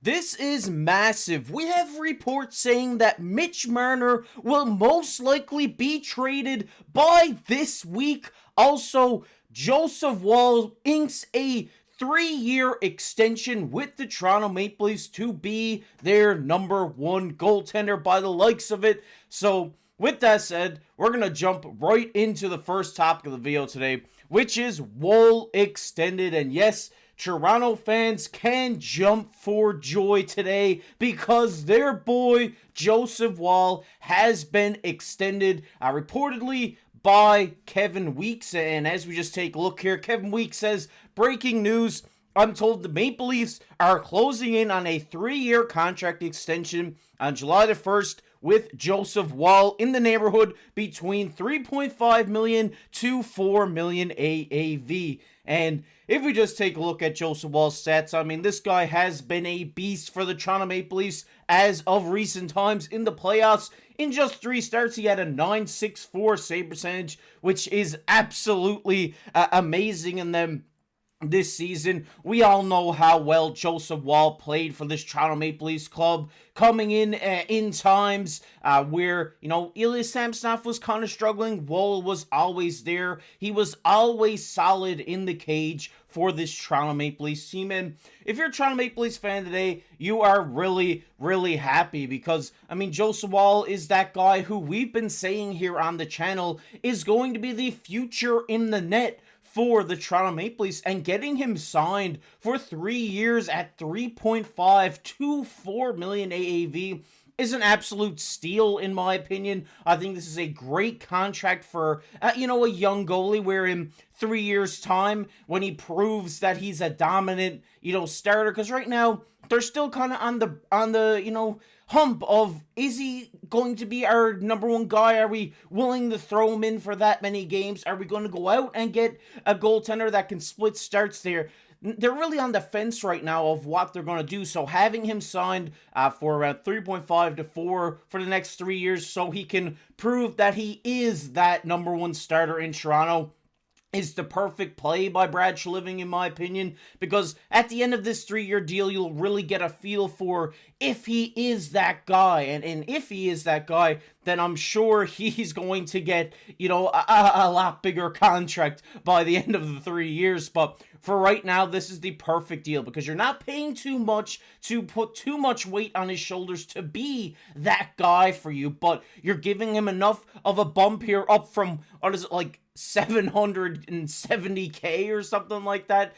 This is massive. We have reports saying that Mitch Marner will most likely be traded by this week. Also, Joseph Woll inks a 3-year extension with the Toronto Maple Leafs to be their number one goaltender by the likes of it. So, with that said, we're going to jump right into the first topic of the video today, which is Woll extended. And yes, Toronto fans can jump for joy today because their boy Joseph Woll has been extended, reportedly by Kevin Weeks. And as we just take a look here, Kevin Weeks says, breaking news, I'm told the Maple Leafs are closing in on a 3-year contract extension on July the 1st with Joseph Woll in the neighborhood between $3.5 million to $4 million AAV. And if we just take a look at Joseph Woll's stats, I mean, this guy has been a beast for the Toronto Maple Leafs as of recent times in the playoffs. In just 3 starts, he had a .964 save percentage, which is absolutely amazing. And then this season, we all know how well Joseph Woll played for this Toronto Maple Leafs club, coming in times where, Ilya Samsonov was kind of struggling. Woll was always there. He was always solid in the cage for this Toronto Maple Leafs team. And if you're a Toronto Maple Leafs fan today, you are really, really happy because, Joseph Woll is that guy who we've been saying here on the channel is going to be the future in the net for the Toronto Maple Leafs, and getting him signed for 3 years at $3.5 to $4 million AAV is an absolute steal, in my opinion. I think this is a great contract for, a young goalie, where in 3 years' time, when he proves that he's a dominant, starter, because right now, they're still kind of on the hump of, is he going to be our number one guy? Are we willing to throw him in for that many games? Are we going to go out and get a goaltender that can split starts there? They're really on the fence right now of what they're going to do. So having him signed for around 3.5 to 4 for the next 3 years so he can prove that he is that number one starter in Toronto is the perfect play by Brad Treliving, in my opinion, because at the end of this 3-year deal, you'll really get a feel for if he is that guy. And if he is that guy, then I'm sure he's going to get, a lot bigger contract by the end of the 3 years. But for right now, this is the perfect deal because you're not paying too much to put too much weight on his shoulders to be that guy for you, but you're giving him enough of a bump here up from, what is it, like $770K or something like that,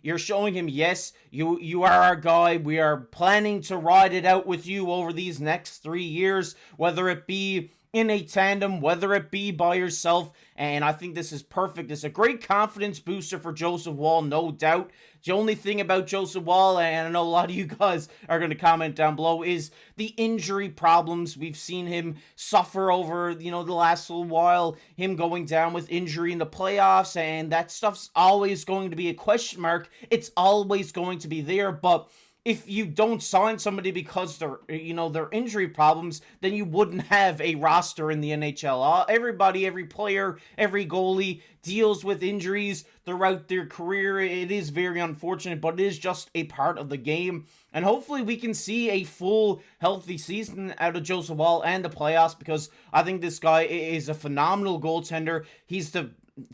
you're showing him, yes, you are our guy. We are planning to ride it out with you over these next 3 years, whether it be in a tandem, whether it be by yourself. And I think this is perfect. It's a great confidence booster for Joseph Woll, no doubt. The only thing about Joseph Woll, and I know a lot of you guys are going to comment down below, is the injury problems. We've seen him suffer over, the last little while, him going down with injury in the playoffs, and that stuff's always going to be a question mark. It's always going to be there, but if you don't sign somebody because they're, their injury problems, then you wouldn't have a roster in the NHL. Everybody, every player, every goalie deals with injuries throughout their career. It is very unfortunate, but it is just a part of the game. And hopefully we can see a full, healthy season out of Joseph Woll and the playoffs, because I think this guy is a phenomenal goaltender. He's the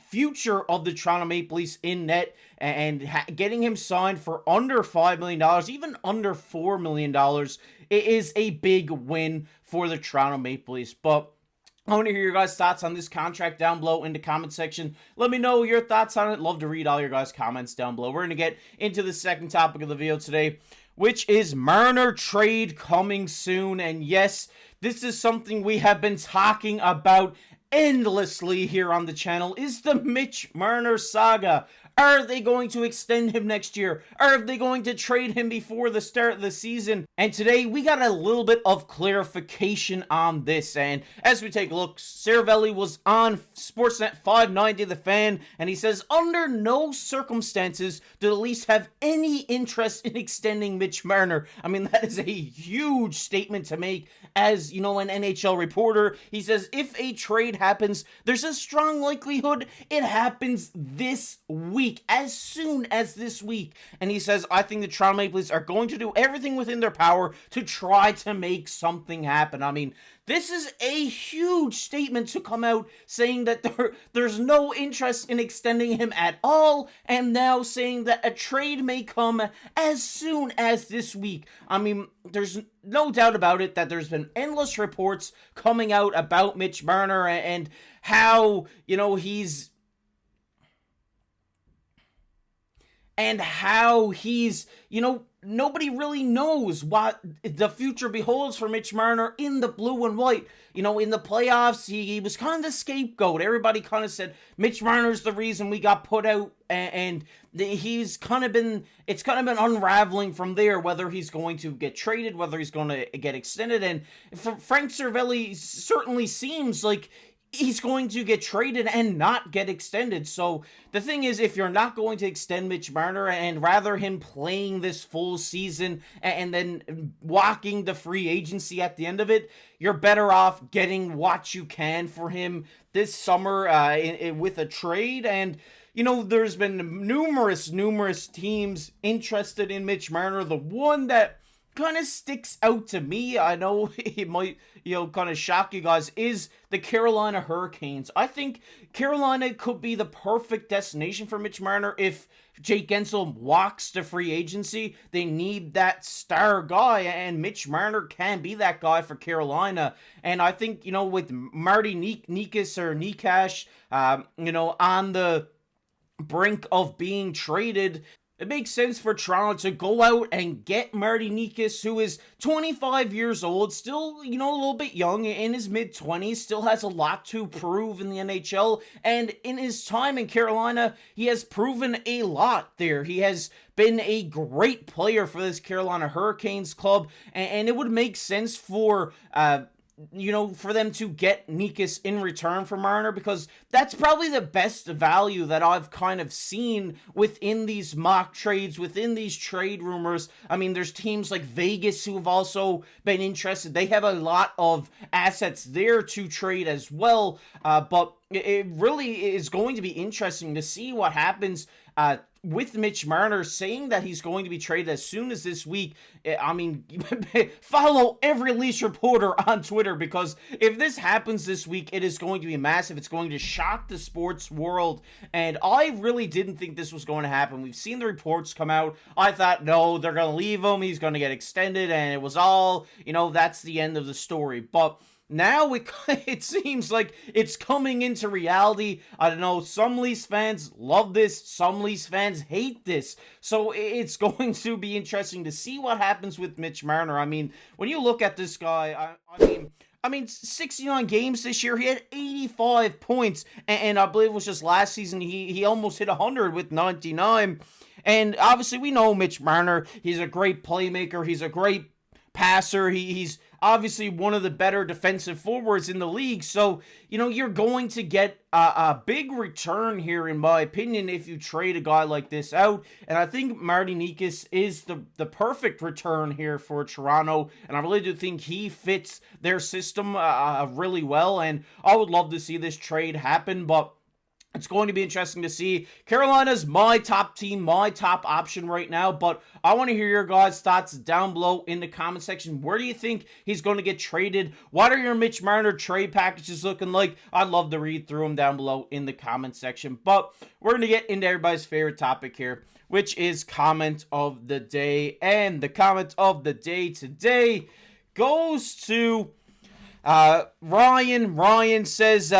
future of the Toronto Maple Leafs in net, and getting him signed for under $5 million, even under $4 million, it is a big win for the Toronto Maple Leafs. But I want to hear your guys' thoughts on this contract down below in the comment section. Let me know your thoughts on it. Love to read all your guys' comments down below. We're going to get into the second topic of the video today, which is Marner trade coming soon. And yes, this is something we have been talking about endlessly here on the channel, is the Mitch Marner saga. Are they going to extend him next year? Are they going to trade him before the start of the season? And today we got a little bit of clarification on this. And as we take a look, Seravelli was on Sportsnet 590 The Fan, and he says, under no circumstances do the Leafs have any interest in extending Mitch Marner. I mean, that is a huge statement to make as, an NHL reporter. He says, if a trade happens, there's a strong likelihood it happens this week. week, as soon as this week. And he says, I think the Toronto Maple Leafs are going to do everything within their power to try to make something happen. I mean, this is a huge statement to come out saying that there's no interest in extending him at all, and now saying that a trade may come as soon as this week. I mean, there's no doubt about it that there's been endless reports coming out about Mitch Marner and how, he's nobody really knows what the future beholds for Mitch Marner in the blue and white. In the playoffs, he was kind of the scapegoat. Everybody kind of said Mitch Marner's the reason we got put out, and it's kind of been unraveling from there, whether he's going to get traded, whether he's going to get extended. And Frank Seravelli certainly seems like he's going to get traded and not get extended. So the thing is, if you're not going to extend Mitch Marner and rather him playing this full season and then walking the free agency at the end of it, you're better off getting what you can for him this summer with a trade. And there's been numerous teams interested in Mitch Marner. The one that kind of sticks out to me, I know it might kind of shock you guys, is the Carolina Hurricanes. I think Carolina could be the perfect destination for Mitch Marner if Jake Guentzel walks to free agency. They need that star guy, and Mitch Marner can be that guy for Carolina. And I think, with Marty Necas on the brink of being traded, it makes sense for Toronto to go out and get Marty Necas, who is 25 years old, still, a little bit young, in his mid-20s, still has a lot to prove in the NHL, and in his time in Carolina, he has proven a lot there. He has been a great player for this Carolina Hurricanes club, and it would make sense for for them to get Necas in return for Marner, because that's probably the best value that I've kind of seen within these mock trades, within these trade rumors. I mean, there's teams like Vegas who have also been interested. They have a lot of assets there to trade as well, but it really is going to be interesting to see what happens with Mitch Marner saying that he's going to be traded as soon as this week. I mean, follow every Leafs reporter on Twitter, because if this happens this week, it is going to be massive. It's going to shock the sports world, and I really didn't think this was going to happen. We've seen the reports come out. I thought, no, they're going to leave him. He's going to get extended, and it was all, that's the end of the story. But now it seems like it's coming into reality. I don't know, some Leafs fans love this, some Leafs fans hate this. So it's going to be interesting to see what happens with Mitch Marner. I mean, when you look at this guy, I mean, 69 games this year, he had 85 points, and I believe it was just last season he almost hit 100 with 99. And obviously we know Mitch Marner, he's a great playmaker, he's a great passer, he's obviously one of the better defensive forwards in the league. So, you're going to get a big return here, in my opinion, if you trade a guy like this out. And I think Marty Necas is the perfect return here for Toronto. And I really do think he fits their system really well. And I would love to see this trade happen, but it's going to be interesting to see. Carolina's my top team, my top option right now, but I want to hear your guys' thoughts down below in the comment section. Where do you think he's going to get traded? What are your Mitch Marner trade packages looking like? I'd love to read through them down below in the comment section, but we're going to get into everybody's favorite topic here, which is comment of the day. And the comment of the day today goes to Ryan. Ryan says,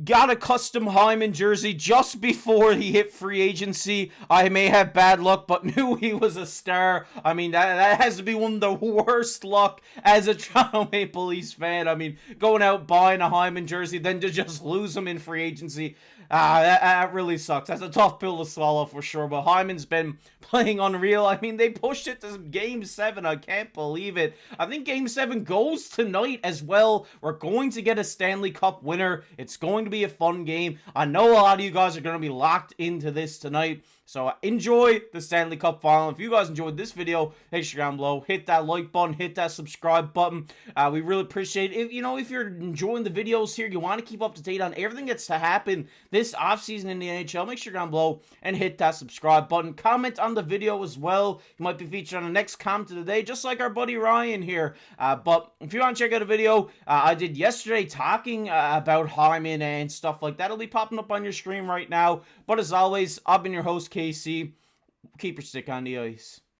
got a custom Hyman jersey just before he hit free agency. I may have bad luck, but knew he was a star. I mean, that has to be one of the worst luck as a Toronto Maple Leafs fan. I mean, going out buying a Hyman jersey, then to just lose him in free agency. That really sucks. That's a tough pill to swallow for sure, but Hyman's been playing unreal. I mean, they pushed it to Game 7. I can't believe it. I think Game 7 goes tonight as well. We're going to get a Stanley Cup winner. It's going to be a fun game. I know a lot of you guys are going to be locked into this tonight. So enjoy the Stanley Cup final. If you guys enjoyed this video, make sure down below, hit that like button, hit that subscribe button. We really appreciate it. If you're enjoying the videos here, you want to keep up to date on everything that's to happen this offseason in the NHL, make sure down below and hit that subscribe button. Comment on the video as well. You might be featured on the next comment of the day, just like our buddy Ryan here. But if you want to check out a video I did yesterday talking about Hyman and stuff like that, it'll be popping up on your screen right now. But as always, I've been your host, KC. Keep your stick on the ice.